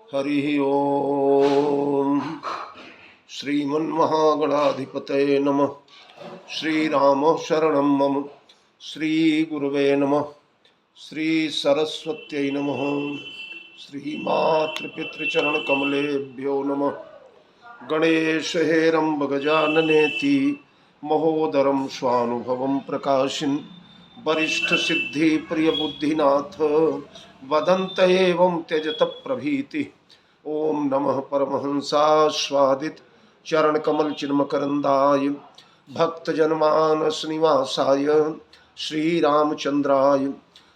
हरि ओम। श्रीमन्महागणाधिपतये नमः। श्रीराम शरणं मम। श्रीगुरुवे नमः। श्रीसरस्वत्यै नमः। श्रीमातृपितृचरणकमलेभ्यो नमः। गणेशहेरम्ब गजाननेति महोदरं स्वानुभवं प्रकाशिन् वरिष्ठसिद्धिप्रियबुद्धिनाथ वदन्त एवं त्यजत प्रभीति। ओम नमः परमहंसास्वादित चरणकमलचिन्मकरन्दाय भक्तजनमानसनिवासाय श्रीरामचन्द्राय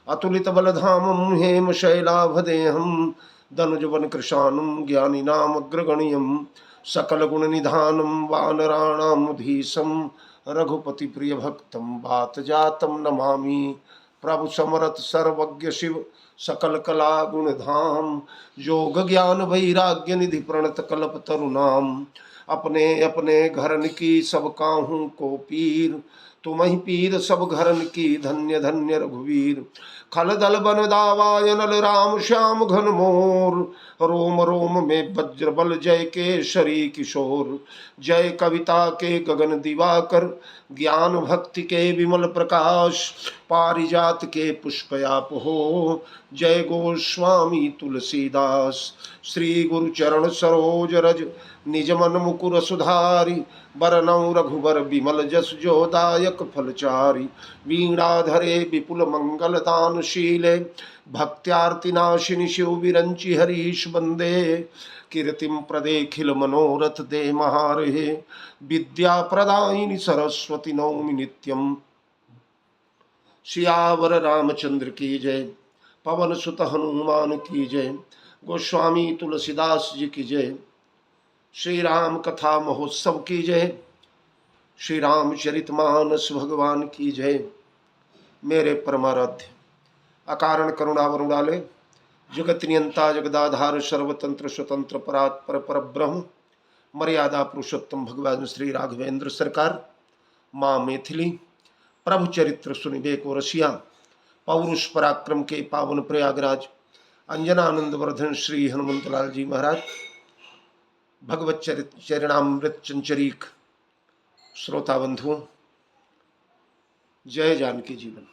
अतुलितबलधामं हेमशैलाभदेहं दनुजवनकृशानं ज्ञानिनामग्रगण्यं सकलगुणनिधानं वानराणामुधीशं रघुपतिप्रियभक्तं वातजातं नमामि। प्रभु समरथ सर्वज्ञ शिव सकल कला गुणधाम योग ज्ञान वैराग्य निधि प्रणत कल्प तरुनाम। अपने अपने घरन की सब काहू को पीर तुम ही पीर सब घरन की धन्य धन्य रघुवीर। खल दल बन दावाय नल राम श्याम घन मोर रोम रोम में वज्र बल जय केशरी किशोर। जय कविता के गगन दिवाकर ज्ञान भक्ति के विमल प्रकाश पारिजात के पुष्पयाप हो। जय गोस्वामी तुलसीदास श्री गुरु चरण सरोज रज निज मन मुकुर सुधारि बरनउँ रघुबर बिमल जस जोदायक फलचारि। वीणाधरे विपुल मंगल दानशीले भक्त्यार्तिनाशिनि शिव विरंचि हरीश बंदे। कीर्तिम प्रदेखिल मनोरथ दे महारहे विद्या प्रदायिनी सरस्वती नौमि नित्यम। सियावर रामचंद्र की जय पवन सुत हनुमान की जय गोस्वामी तुलसीदास जी की जय। श्री राम कथा महोत्सव की जय। श्री रामचरितमानस भगवान की जय। मेरे परमाराध्य अकारण करुणा वरुणालय जगत नियंता जगदाधार सर्वतंत्र स्वतंत्र परात्पर परब्रह्म मर्यादा पुरुषोत्तम भगवान श्री राघवेंद्र सरकार माँ मैथिली प्रभु चरित्र सुनिबे को रसिया पौरुष पराक्रम के पावन प्रयागराज अंजनानंद वर्धन श्री हनुमंतलाल जी महाराज भगवत चरणामृत चंचरीक श्रोता बंधुओं जय जानकी जीवन।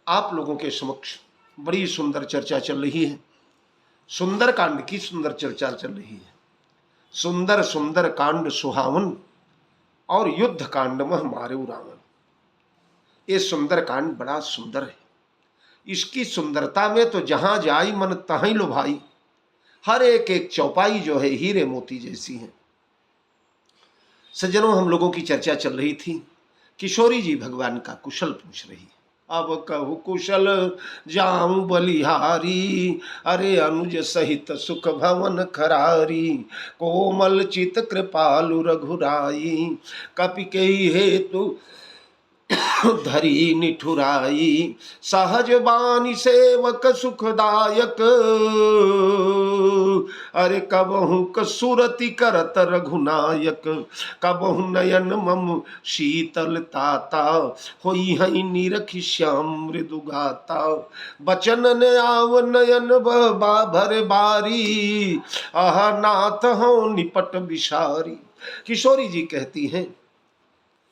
आप लोगों के समक्ष बड़ी सुंदर चर्चा चल रही है। सुंदर कांड की सुंदर चर्चा चल रही है। सुंदर सुंदर कांड सुहावन और युद्ध कांड मह मारे रावण। ये सुंदर कांड बड़ा सुंदर है। इसकी सुंदरता में तो जहां जाई मन तहीं लो भाई। हर एक एक चौपाई जो है हीरे मोती जैसी है। सज्जनों हम लोगों की चर्चा चल रही थी। किशोरी जी भगवान का कुशल पूछ रही है। अब कहु कुशल जाऊं बलिहारी अरे अनुज सहित सुख भवन खरारी। कोमल चित कृपालु रघुराई कपि के हेतु धरी निठुराई। सहज बानी सेवक सुखदायक अरे कबहू कसुरति करत रघुनायक। कबहू नयन मम शीतल ताता होई हई निरखि श्याम मृदु गाता। बचन न आव नयन भर बारी आह नाथ हो निपट बिसारी। किशोरी जी कहती हैं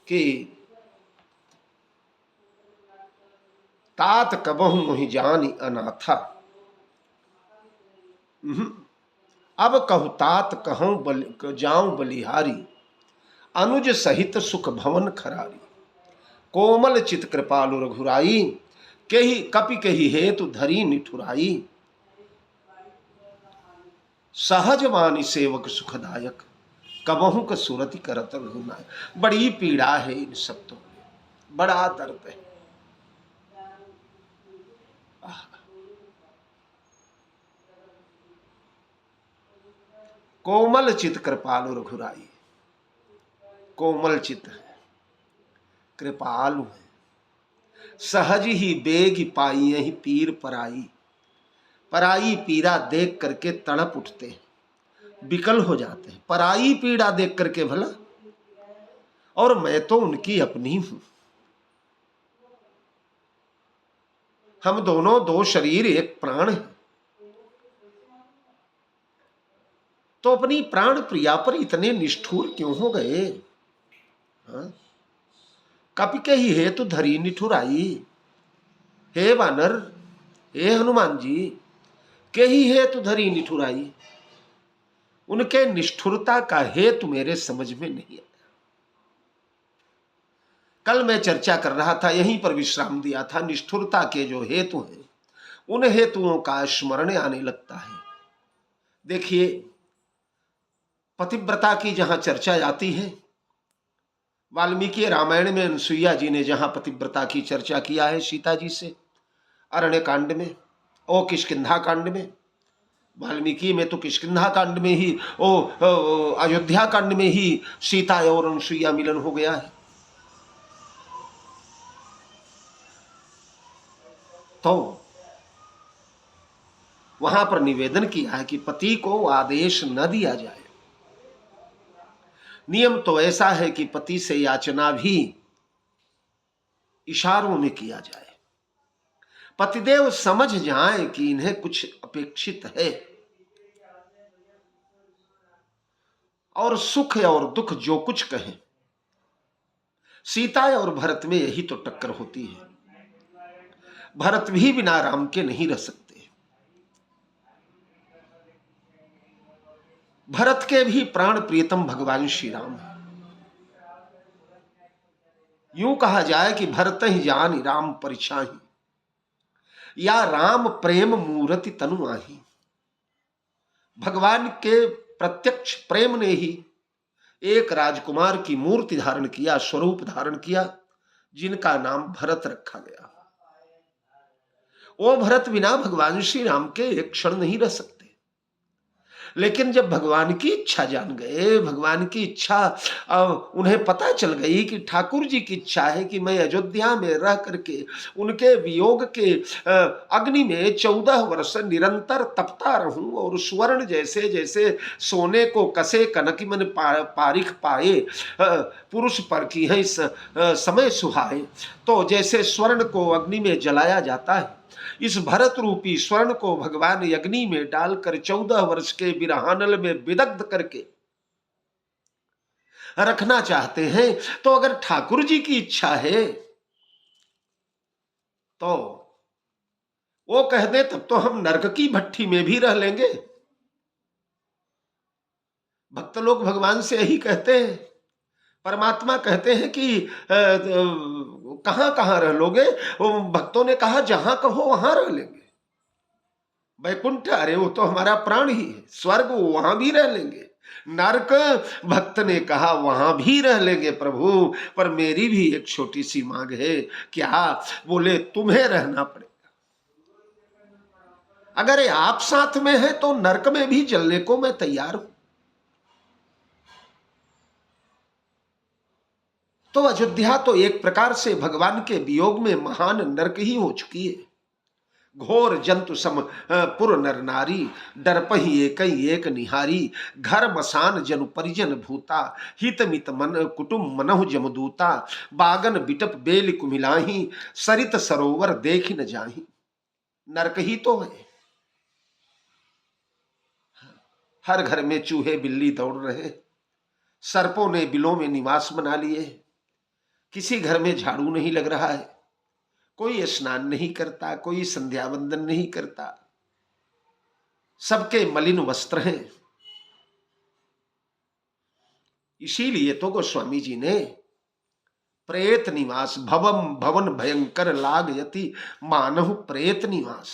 कि तात कबहू मोहि जानी अनाथा। अब कहु तात कहूँ जाऊं बलिहारी अनुज सहित सुख भवन खरारी। कोमल चित कृपालु रघुराई केहि कपि केहि हेतु धरी निठुराई। सहज वाणी सेवक सुखदायक कबहू का सूरति करत रघुनायक। बड़ी पीड़ा है इन शब्दों में, बड़ा दर्द है। कोमल चित कृपालु रघुराई। कोमल चित है, कृपालु है। सहज ही बेग पाई ही पीर पराई। पराई पीड़ा देख करके तड़प उठते हैं, विकल हो जाते हैं। पराई पीड़ा देख करके भला, और मैं तो उनकी अपनी हूं। हम दोनों दो शरीर एक प्राण है। तो अपनी प्राण प्रिया पर इतने निष्ठुर क्यों हो गए? हाँ? कपि के ही हेतु धरी निठुराई। हे वानर, हे हनुमान जी, के ही हेतु धरी निठुराई। उनके निष्ठुरता का हेतु मेरे समझ में नहीं आया। कल मैं चर्चा कर रहा था, यहीं पर विश्राम दिया था। निष्ठुरता के जो हेतु हैं, उन हेतुओं का स्मरण आने लगता है। देखिए, पतिव्रता की जहां चर्चा आती है, वाल्मीकि रामायण में अनुसुईया जी ने जहां पतिव्रता की चर्चा किया है सीता जी से, अरण्य कांड में, ओ किष्किंधा कांड में, वाल्मीकि में तो किष्किंधा कांड में ही, अयोध्या कांड में ही सीता और अनुसुईया मिलन हो गया है। तो वहां पर निवेदन किया है कि पति को आदेश न दिया जाए। नियम तो ऐसा है कि पति से याचना भी इशारों में किया जाए। पतिदेव समझ जाएं कि इन्हें कुछ अपेक्षित है, और सुख और दुख जो कुछ कहें। सीता और भरत में यही तो टक्कर होती है। भरत भी बिना राम के नहीं रह सकते। भरत के भी प्राण प्रियतम भगवान श्री राम है। यूं कहा जाए कि भरत ही जान राम परिछाही, या राम प्रेम मूर्ति तनु आही। भगवान के प्रत्यक्ष प्रेम ने ही एक राजकुमार की मूर्ति धारण किया, स्वरूप धारण किया, जिनका नाम भरत रखा गया। वो भरत बिना भगवान श्री राम के एक क्षण नहीं रह सकते। लेकिन जब भगवान की इच्छा जान गए, भगवान की इच्छा उन्हें पता चल गई कि ठाकुर जी की इच्छा है कि मैं अयोध्या में रह करके उनके वियोग के अग्नि में 14 वर्ष निरंतर तपता रहूं, और स्वर्ण जैसे जैसे सोने को कसे कनक मन पारिख पाए, पुरुष पर की है इस समय सुहाए। तो जैसे स्वर्ण को अग्नि में जलाया जाता है, इस भरत रूपी स्वर्ण को भगवान अग्नि में डालकर 14 वर्ष के विरहानल में विदग्ध करके रखना चाहते हैं। तो अगर ठाकुर जी की इच्छा है तो वो कह दे, तब तो हम नरक की भट्ठी में भी रह लेंगे। भक्त लोग भगवान से यही कहते हैं। परमात्मा कहते हैं कि कहां कहां रह लोगे? भक्तों ने कहा जहां कहो वहां रह लेंगे। वैकुंठ, अरे वो तो हमारा प्राण ही है। स्वर्ग, वहां भी रह लेंगे। नरक, भक्त ने कहा वहां भी रह लेंगे प्रभु, पर मेरी भी एक छोटी सी मांग है। क्या? बोले तुम्हें रहना पड़ेगा। अगर आप साथ में हैं तो नरक में भी जलने को मैं तैयार हूं। तो अयोध्या तो एक प्रकार से भगवान के वियोग में महान नरक ही हो चुकी है। घोर जंतु सम पुर नर नारी, डरपहि एक निहारी। घर मसान जनु परिजन भूता, हित मित मन कुटुम मनहु जमदूता। बागन बिटप बेल कुमिलाही, सरित सरोवर देख न जाही। नरक ही तो है। हर घर में चूहे बिल्ली दौड़ रहे, सर्पों ने बिलों में निवास बना लिए। किसी घर में झाड़ू नहीं लग रहा है, कोई स्नान नहीं करता, कोई संध्या वंदन नहीं करता, सबके मलिन वस्त्र हैं। इसीलिए तो गोस्वामी जी ने प्रेत निवास भवम भवन भयंकर लाग यति मानहु प्रेत निवास।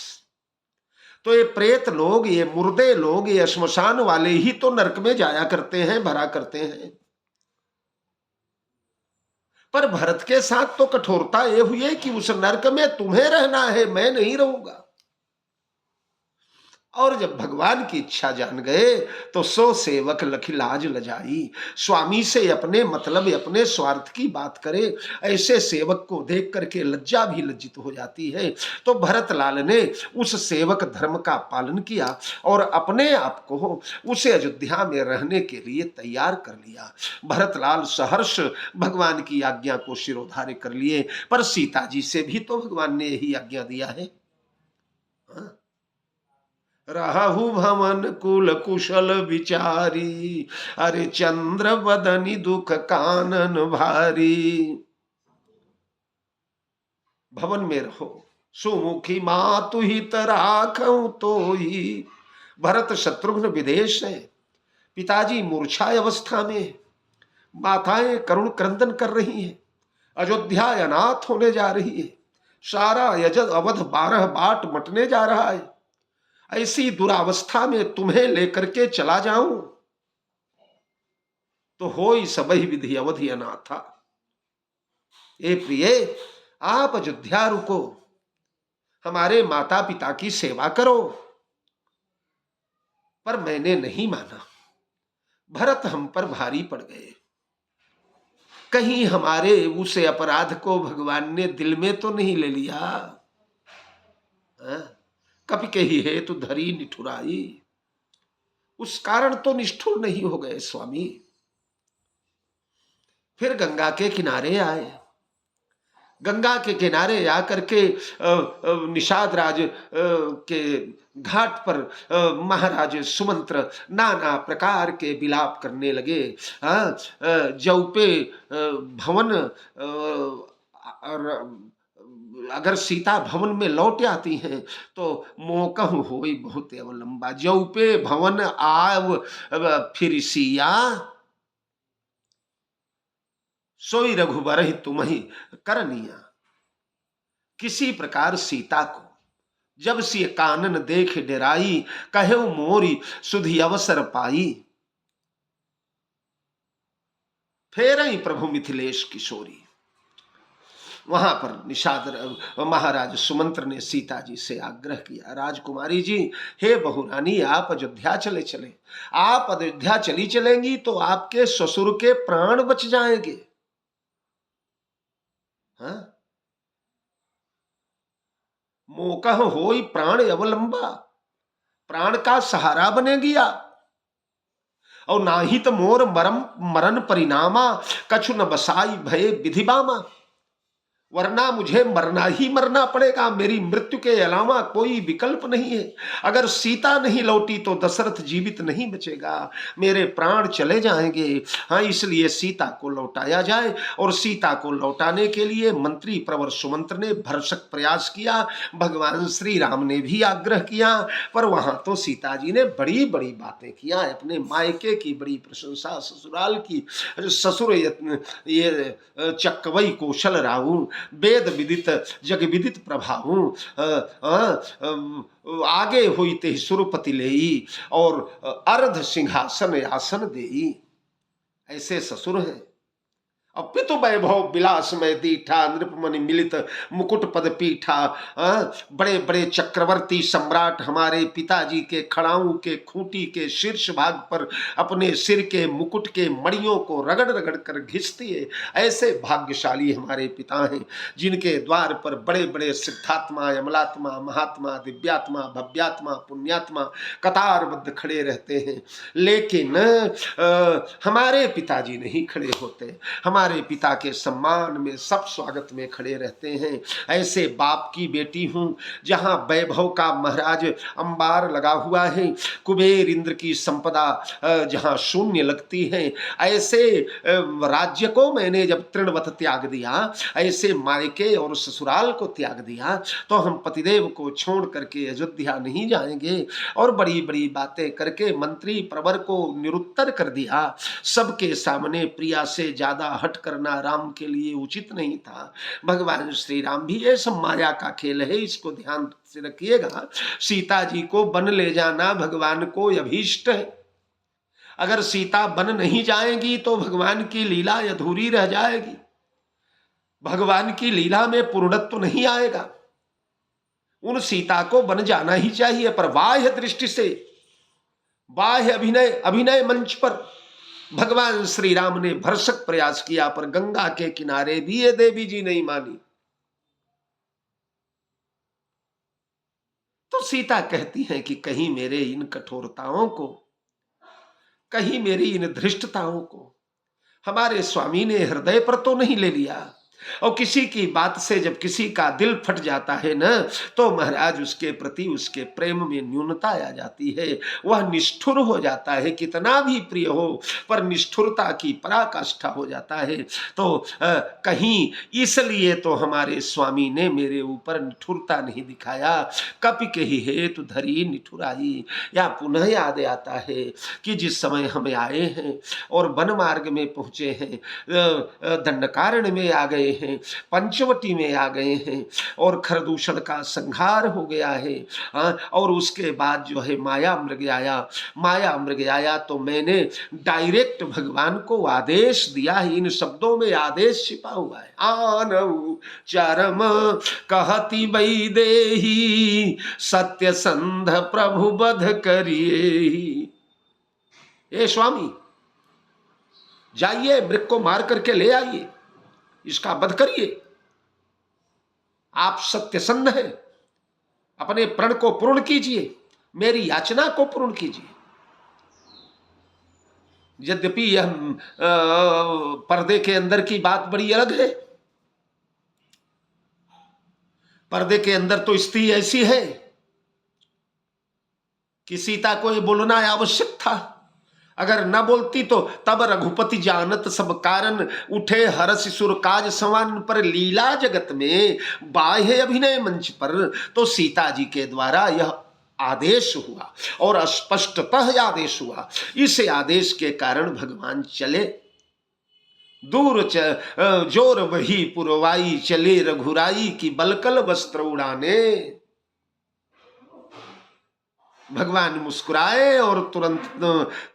तो ये प्रेत लोग, ये मुर्दे लोग, ये श्मशान वाले ही तो नरक में जाया करते हैं, भरा करते हैं। पर भरत के साथ तो कठोरता ये हुई है कि उस नरक में तुम्हें रहना है, मैं नहीं रहूंगा। और जब भगवान की इच्छा जान गए तो सो सेवक लखी लाज लजाई। स्वामी से अपने मतलब, अपने स्वार्थ की बात करे, ऐसे सेवक को देख करके लज्जा भी लज्जित हो जाती है। तो भरत लाल ने उस सेवक धर्म का पालन किया और अपने आप को उसे अयोध्या में रहने के लिए तैयार कर लिया। भरत लाल सहर्ष भगवान की आज्ञा को शिरोधार्य कर लिए। पर सीता जी से भी तो भगवान ने यही आज्ञा दिया है। रहु भवन कुल कुशल विचारी, अरे चंद्र बदनी दुख कानन भारी। भवन में रहो, सुमुखी मातु हित राखऊं तोई। भरत शत्रुघ्न विदेश है, पिताजी मूर्छाय अवस्था में, माताएं करुण क्रंदन कर रही हैं, अयोध्या अनाथ होने जा रही है, सारा यजद अवध 12 बाट मटने जा रहा है। ऐसी दुरावस्था में तुम्हें लेकर के चला जाऊं तो होई सबहि विधि अवधि अनाथा। ए प्रिय, आप अयोध्या रुको, हमारे माता पिता की सेवा करो। पर मैंने नहीं माना, भरत हम पर भारी पड़ गए। कहीं हमारे उस अपराध को भगवान ने दिल में तो नहीं ले लिया। कपि कही है तो धरी निठुराई, उस कारण तो निष्ठुर नहीं हो गए स्वामी। फिर गंगा के किनारे आए, गंगा के किनारे आकर के निषाद राज के घाट पर महाराज सुमंत्र नाना प्रकार के विलाप करने लगे। जौपे भवन, अगर सीता भवन में लौट आती हैं तो मोकह होई बहुत अवलंबा। जौपे भवन आव फिर सिया, सोई रघुबर ही तुम ही करनिया। किसी प्रकार सीता को जब सी कानन देख डेराई, कहे मोरी सुधि अवसर पाई। फेर ही प्रभु मिथिलेश किशोरी। वहां पर निषाद महाराज सुमंत्र ने सीता जी से आग्रह किया, राजकुमारी जी, हे बहुरानी, आप अयोध्या चले चले। आप अयोध्या चली चलेंगी तो आपके ससुर के प्राण बच जाएंगे। मोकह होई प्राण अवलंबा, प्राण का सहारा बनेगी आप। और नाही तो मोर मरण परिणामा, कछु न बसाई भय विधिबामा। वरना मुझे मरना ही मरना पड़ेगा, मेरी मृत्यु के अलावा कोई विकल्प नहीं है। अगर सीता नहीं लौटी तो दशरथ जीवित नहीं बचेगा, मेरे प्राण चले जाएंगे। हाँ, इसलिए सीता को लौटाया जाए। और सीता को लौटाने के लिए मंत्री प्रवर सुमंत्र ने भरसक प्रयास किया, भगवान श्री राम ने भी आग्रह किया। पर वहां तो सीता जी ने बड़ी बड़ी बातें किया, अपने मायके की बड़ी प्रशंसा, ससुराल की, ससुर ये चक्कवई कौशल राहू, वेद विदित जग विदित प्रभाऊ, आगे हुई ते सुरपति लेई, और अर्ध सिंहासन आसन देई। ऐसे ससुर हैं। अपितु वैभव विलास में दीठा, नृपमणि मिलित मुकुट पद पीठा। बड़े बड़े चक्रवर्ती सम्राट हमारे पिताजी के खड़ाऊ के खूंटी के शीर्ष भाग पर अपने सिर के मुकुट के मणियों को रगड़ रगड़ कर घिसती है। ऐसे भाग्यशाली हमारे पिता हैं जिनके द्वार पर बड़े बड़े सिद्धात्मा, अमलात्मा, महात्मा, दिव्यात्मा, भव्यात्मा, पुण्यात्मा कतारबद्ध खड़े रहते हैं। लेकिन हमारे पिताजी नहीं खड़े होते। हमारे पिता के सम्मान में, सब स्वागत में खड़े रहते हैं। ऐसे बाप की बेटी हूं जहां वैभव का महाराज अंबार लगा हुआ है, कुबेर इंद्र की संपदा जहां शून्य लगती है। ऐसे राज्य को मैंने जब तृणवत त्याग दिया, ऐसे मायके और ससुराल को त्याग दिया, तो हम पतिदेव को छोड़ करके अयोध्या नहीं जाएंगे। और बड़ी बड़ी बातें करके मंत्री प्रवर को निरुत्तर कर दिया। सबके सामने प्रिया से ज्यादा हट करना राम के लिए उचित नहीं था। भगवान श्री राम भी ये सब माया का खेल है, इसको ध्यान से रखिएगा। सीता जी को वन ले जाना भगवान को अभीष्ट है। अगर सीता वन नहीं जाएगी तो भगवान की लीला अधूरी रह जाएगी, भगवान की लीला में पूर्णत्व नहीं आएगा। उन सीता को वन जाना ही चाहिए। पर बाह्य दृष्टि से, बाह्य अभिनय मंच पर भगवान श्री राम ने भरसक प्रयास किया, पर गंगा के किनारे भी ये देवी जी नहीं मानी। तो सीता कहती है कि कहीं मेरे इन कठोरताओं को, कहीं मेरी इन धृष्टताओं को हमारे स्वामी ने हृदय पर तो नहीं ले लिया। और किसी की बात से जब किसी का दिल फट जाता है न, तो महाराज उसके प्रति उसके प्रेम में न्यूनता आ जाती है, वह निष्ठुर हो जाता है, कितना भी प्रिय हो पर निष्ठुरता की पराकाष्ठा हो जाता है। तो कहीं इसलिए तो हमारे स्वामी ने मेरे ऊपर निठुरता नहीं दिखाया। कपि कही हेतु धरी निठुराई। या पुनः याद आता है कि जिस समय हमें आए हैं और वन मार्ग में पहुंचे हैं, दंडकारण्य में आ गए हैं, पंचवटी में आ गए हैं और खरदूषण का संहार हो गया है, और उसके बाद जो है माया मृग आया तो मैंने डायरेक्ट भगवान को आदेश दिया है। इन शब्दों में आदेश छिपा हुआ है। आनऊ चरम कहती वैदेही सत्य संध प्रभु बध करिए। ए स्वामी, जाइए मृग को मार करके ले आइए, इसका वध करिए। आप सत्यसंध हैं, अपने प्रण को पूर्ण कीजिए, मेरी याचना को पूर्ण कीजिए। यद्यपि यह पर्दे के अंदर की बात बड़ी अलग है। पर्दे के अंदर तो स्थिति ऐसी है कि सीता को यह बोलना आवश्यक था। अगर न बोलती तो तब रघुपति जानत सब कारण, उठे हरस सुर काज समान पर लीला जगत में बाह्य अभिनय मंच पर। तो सीता जी के द्वारा यह आदेश हुआ और स्पष्टतः आदेश हुआ। इस आदेश के कारण भगवान चले दूर जोर वही पुरवाई, चले रघुराई की बलकल वस्त्र उड़ाने। भगवान मुस्कुराए और तुरंत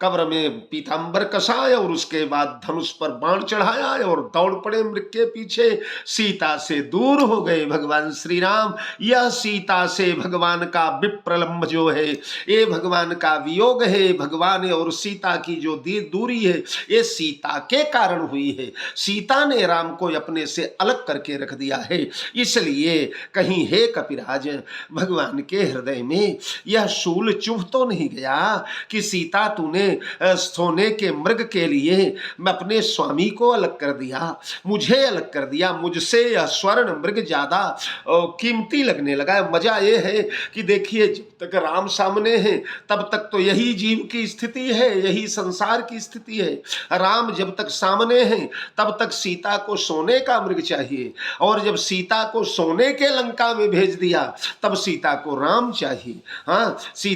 कब्र में पीतांबर कसाए और उसके बाद धनुष पर बाण चढ़ाया और दौड़ पड़े मृग के पीछे। सीता से दूर हो गए भगवान श्री राम। यह सीता से भगवान का विप्रलंब जो है, ये भगवान का वियोग है। भगवान और सीता की जो दूरी है, ये सीता के कारण हुई है। सीता ने राम को अपने से अलग करके रख दिया है। इसलिए कहीं हे कपिराज, भगवान के हृदय में यह शूल चुभ तो नहीं गया कि सीता तूने सोने के मृग के लिए मैं अपने स्वामी को अलग कर दिया, मुझे अलग कर दिया। मुझसे यह स्वर्ण मृग ज्यादा कीमती लगने लगा। मजा यह है कि देखिए, जब तक राम सामने हैं तब तक तो यही जीव की स्थिति है, यही संसार की स्थिति है। राम जब तक सामने हैं तब तक सीता को सोने का मृग चाहिए, और जब सीता को सोने के लंका में भेज दिया तब सीता को राम चाहिए। हाँ, सीता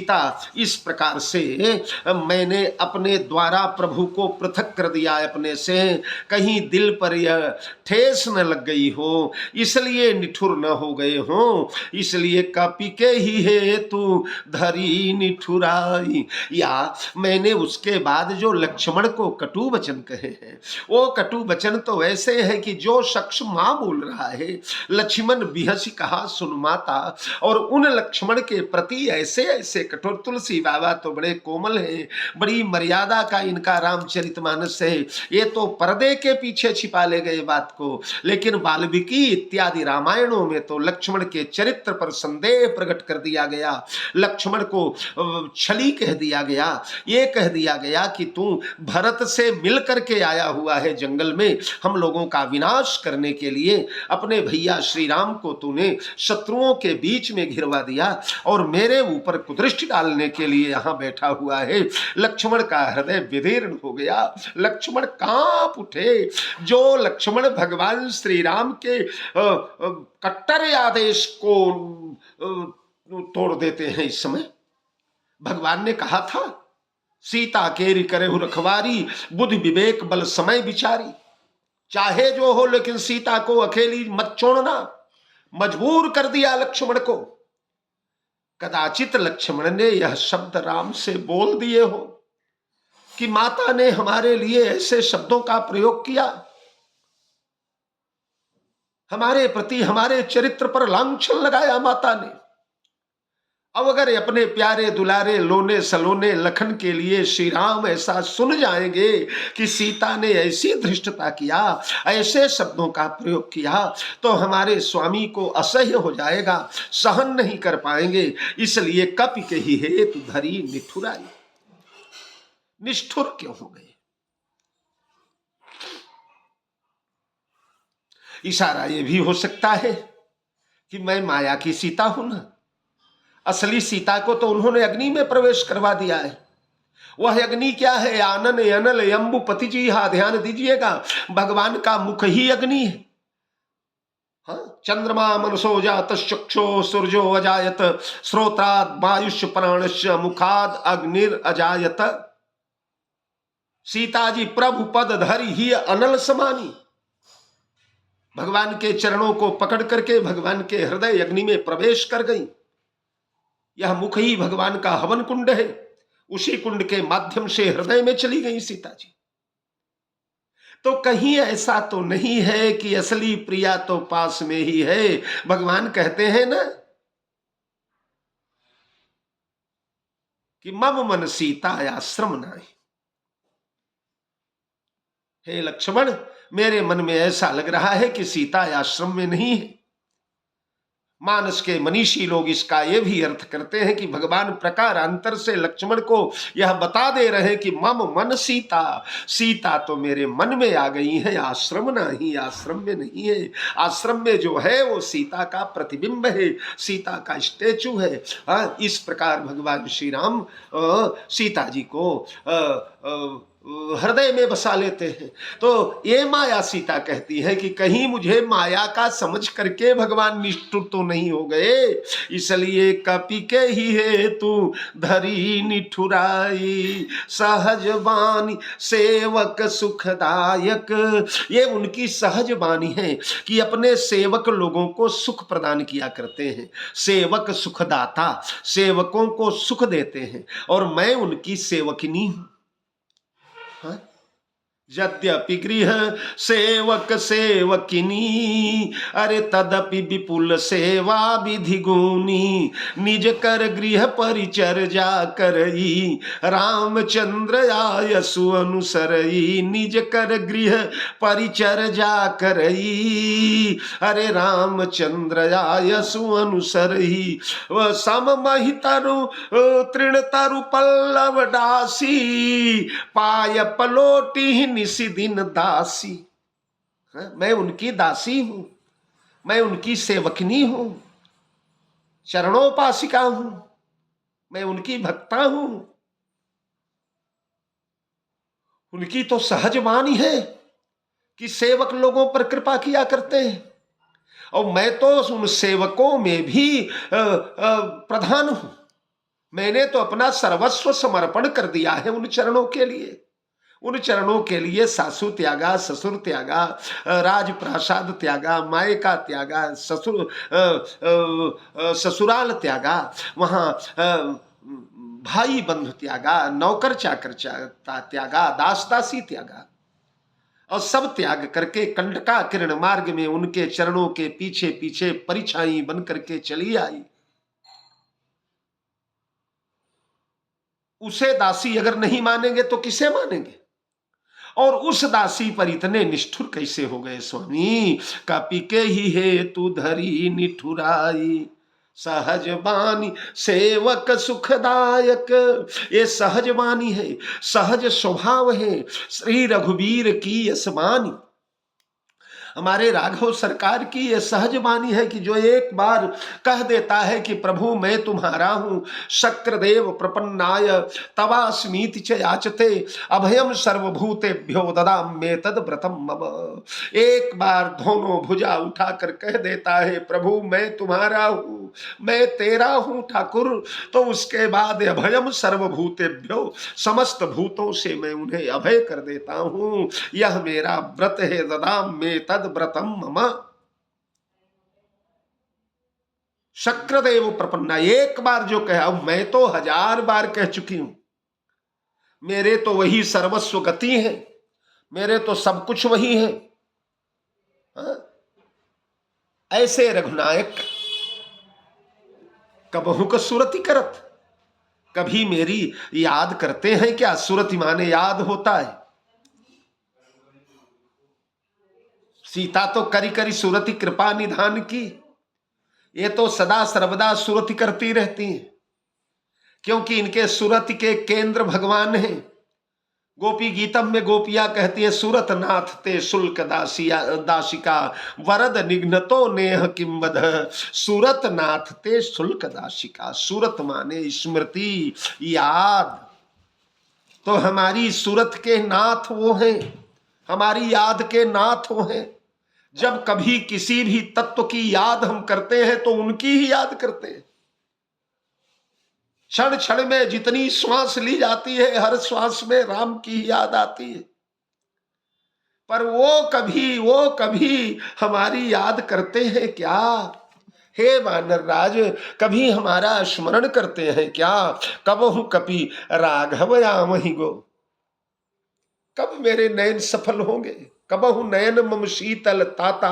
इस प्रकार से मैंने अपने द्वारा प्रभु को पृथक कर दिया अपने से, कहीं दिल पर यह ठेस न लग गई हो, इसलिए निठुर न हो गए हो। इसलिए कपि के ही है तू धरी निठुराई। या मैंने उसके बाद जो लक्ष्मण को कटु वचन कहे हैं, वो कटु वचन तो ऐसे है कि जो शख्स मां बोल रहा है, लक्ष्मण बिहसी कहा सुन माता, और उन लक्ष्मण के प्रति ऐसे ऐसे कठोर। तुलसी बाबा तो बड़े कोमल हैं, बड़ी मर्यादा का इनका रामचरितमानस है। ये तो पर्दे के पीछे छिपा ले गए बात को, लेकिन वाल्मीकि इत्यादि रामायणों में तो लक्ष्मण के चरित्र पर संदेह प्रकट कर दिया गया। लक्ष्मण को छली कह दिया गया, ये कह दिया गया कि तू भरत से मिल करके आया हुआ है जंगल में, हम लोगों का विनाश करने के लिए अपने भैया श्री राम को तूने शत्रुओं के बीच में घिरवा दिया और मेरे ऊपर कुदृष्टि डालने के लिए यहां बैठा हुआ है। लक्ष्मण का हृदय विदीर्ण हो गया, लक्ष्मण कांप उठे। जो लक्ष्मण भगवान श्री राम के कट्टर आदेश को तोड़ देते हैं, इस समय भगवान ने कहा था सीता केरी करेहु रखवारी, बुद्धि विवेक बल समय विचारी। चाहे जो हो लेकिन सीता को अकेली मत छोड़ना। मजबूर कर दिया लक्ष्मण को। कदाचित लक्ष्मण ने यह शब्द राम से बोल दिए हो कि माता ने हमारे लिए ऐसे शब्दों का प्रयोग किया, हमारे प्रति हमारे चरित्र पर लांछन लगाया माता ने। अब अगर अपने प्यारे दुलारे लोने सलोने लखन के लिए श्री राम ऐसा सुन जाएंगे कि सीता ने ऐसी धृष्टता किया, ऐसे शब्दों का प्रयोग किया, तो हमारे स्वामी को असह्य हो जाएगा, सहन नहीं कर पाएंगे। इसलिए कपि के ही हेतु धरी निठुराई। निष्ठुर क्यों हो गए? इशारा ये भी हो सकता है कि मैं माया की सीता हूं ना। असली सीता को तो उन्होंने अग्नि में प्रवेश करवा दिया है। वह अग्नि क्या है? आनन अनल यम्बु पति जी। हा, ध्यान दीजिएगा, भगवान का मुख ही अग्नि है। हाँ, चंद्रमा मनसो जात चक्षो सूर्यो अजायत श्रोत्राद वायुष्य प्राणस्य मुखाद अग्निर अजायत। सीता जी प्रभु पद धरि ही अनल समानी। भगवान के चरणों को पकड़ करके भगवान के हृदय अग्नि में प्रवेश कर गई। यह मुख ही भगवान का हवन कुंड है। उसी कुंड के माध्यम से हृदय में चली गई सीता जी। तो कहीं ऐसा तो नहीं है कि असली प्रिया तो पास में ही है। भगवान कहते हैं ना कि मम मन सीता आश्रम नाहि। हे लक्ष्मण, मेरे मन में ऐसा लग रहा है कि सीता आश्रम में नहीं है। मानस के मनीषी लोग इसका यह भी अर्थ करते हैं कि भगवान प्रकारांतर से लक्ष्मण को यह बता दे रहे हैं कि मम मन सीता, सीता तो मेरे मन में आ गई है, आश्रम नहीं, आश्रम में नहीं है। आश्रम में जो है वो सीता का प्रतिबिंब है, सीता का स्टेचू है। इस प्रकार भगवान श्री राम सीता जी को हृदय में बसा लेते हैं। तो ये माया सीता कहती है कि कहीं मुझे माया का समझ करके भगवान निष्ठुर तो नहीं हो गए, इसलिए कपि के ही है तू धरी निठुराई सहज बानी सेवक सुखदायक। ये उनकी सहज बानी है कि अपने सेवक लोगों को सुख प्रदान किया करते हैं। सेवक सुखदाता, सेवकों को सुख देते हैं, और मैं उनकी सेवकिनी हूं। यद्यपि गृह सेवक सेवकिनी, अरे तदपि विपुल सेवा विधि गुनी। निज कर गृह परिचर्या करई रामचंद्र आयसु अनुसरई। निज कर गृह परिचर्या करई, अरे रामचंद्र आयसु अनुसरई। सम महि तरु तृण तरु पल्लव दासी, पाय पलोटी निसी दिन दासी। मैं उनकी दासी हूं, मैं उनकी सेवकनी हूं, चरणोपासिका हूं, मैं उनकी भक्ता हूं। उनकी तो सहज वाणी है कि सेवक लोगों पर कृपा किया करते हैं, और मैं तो उन सेवकों में भी प्रधान हूं। मैंने तो अपना सर्वस्व समर्पण कर दिया है उन चरणों के लिए। उन चरणों के लिए सासु त्यागा, ससुर त्यागा, राजप्रासाद त्यागा, मायका त्यागा, ससुराल त्यागा, वहाँ भाई बंधु त्यागा, नौकर चाकर त्यागा, दास दासी त्यागा, और सब त्याग करके कंटका किरण मार्ग में उनके चरणों के पीछे पीछे परिछाई बन करके चली आई। उसे दासी अगर नहीं मानेंगे तो किसे मानेंगे? और उस दासी पर इतने निष्ठुर कैसे हो गए स्वामी? कपि के ही है तू धरी निठुराई सहज बानी सेवक सुखदायक। ये सहज बानी है, सहज स्वभाव है श्री रघुवीर की यशमानी। हमारे राघव सरकार की यह सहज वाणी है कि जो एक बार कह देता है कि प्रभु मैं तुम्हारा हूं, शक्रदेव प्रपन्नाय तवास्मीति च याचते अभयम सर्वभूतेभ्यो ददाम्ये तद व्रतम मम। एक बार दोनों भुजा उठाकर कह देता है प्रभु मैं तुम्हारा हूं, मैं तेरा हूं ठाकुर, तो उसके बाद अभयम सर्वभूतेभ्यो, समस्त भूतों से मैं उन्हें अभय कर देता हूं। यह मेरा व्रत है, ददाम्ये तद व्रतम मम। शक्रदेव प्रपन्ना, एक बार जो कहा, मैं तो 1000 बार कह चुकी हूं। मेरे तो वही सर्वस्व गति है, मेरे तो सब कुछ वही है। ऐसे रघुनायक कबहू को सुरति करत, कभी मेरी याद करते हैं क्या? सुरति माने याद होता है। सीता तो करी करी सुरति कृपा निधान की, ये तो सदा सर्वदा सुरति करती रहती हैं, क्योंकि इनके सुरति के केंद्र भगवान हैं। गोपी गीतम में गोपियां कहती है सूरत नाथ ते शुल्क दासिका वरद निघ्नतो नेह किम्बद। सूरत नाथ ते शुल्क दासिका, सूरत माने स्मृति, याद। तो हमारी सूरत के नाथ वो हैं, हमारी याद के नाथ वो हैं। जब कभी किसी भी तत्व की याद हम करते हैं तो उनकी ही याद करते हैं। क्षण क्षण में जितनी श्वास ली जाती है, हर श्वास में राम की याद आती है। पर वो कभी हमारी याद करते हैं क्या? हे वानर राज, कभी हमारा स्मरण करते हैं क्या? कबहु कपि राघव यामहि गो, कब मेरे नयन सफल होंगे? कबहु नयन मम शीतल ताता,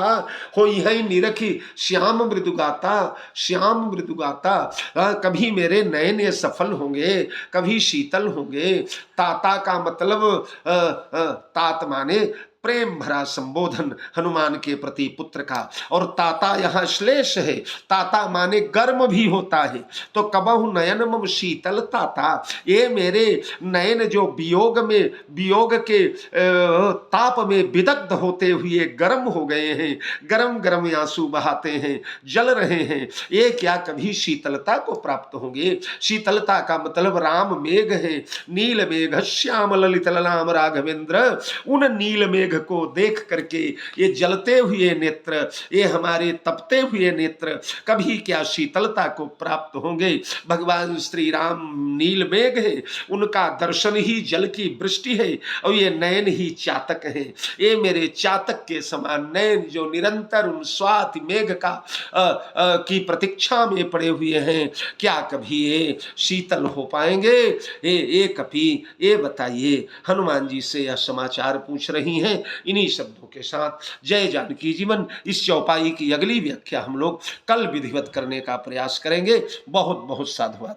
हो यही निरखी श्याम मृदुगाता, श्याम मृदुगाता। कभी मेरे नयन ये सफल होंगे, कभी शीतल होंगे। ताता का मतलब तात माने प्रेम भरा संबोधन हनुमान के प्रति पुत्र का। और ताता यहाँ श्लेष है, ताता माने गर्म भी होता है। तो कबहु नयन मम शीतल ताता, ये मेरे नयन जो वियोग के ताप में विदग्ध होते हुए गर्म हो गए हैं, गर्म गर्म आंसू बहाते हैं, जल रहे हैं, ये क्या कभी शीतलता को प्राप्त होंगे? शीतलता का मतलब राम मेघ है, नील मेघ श्याम ललित ललाम राघवेंद्र। उन नील मेघ को देख करके ये जलते हुए नेत्र, ये हमारे तपते हुए नेत्र कभी क्या शीतलता को प्राप्त होंगे? भगवान श्री राम नील मेघ है, उनका दर्शन ही जल की वृष्टि है, और ये नयन ही चातक है। ये मेरे चातक के समान नयन जो निरंतर उन स्वाति मेघ का की प्रतीक्षा में पड़े हुए हैं, क्या कभी ये शीतल हो पाएंगे? ये कभी ये बताइए। हनुमान जी से यह समाचार पूछ रही हैं। इन्हीं शब्दों के साथ जय जानकी जीवन इस चौपाई की अगली व्याख्या हम लोग कल विधिवत करने का प्रयास करेंगे। बहुत बहुत साधुवाद।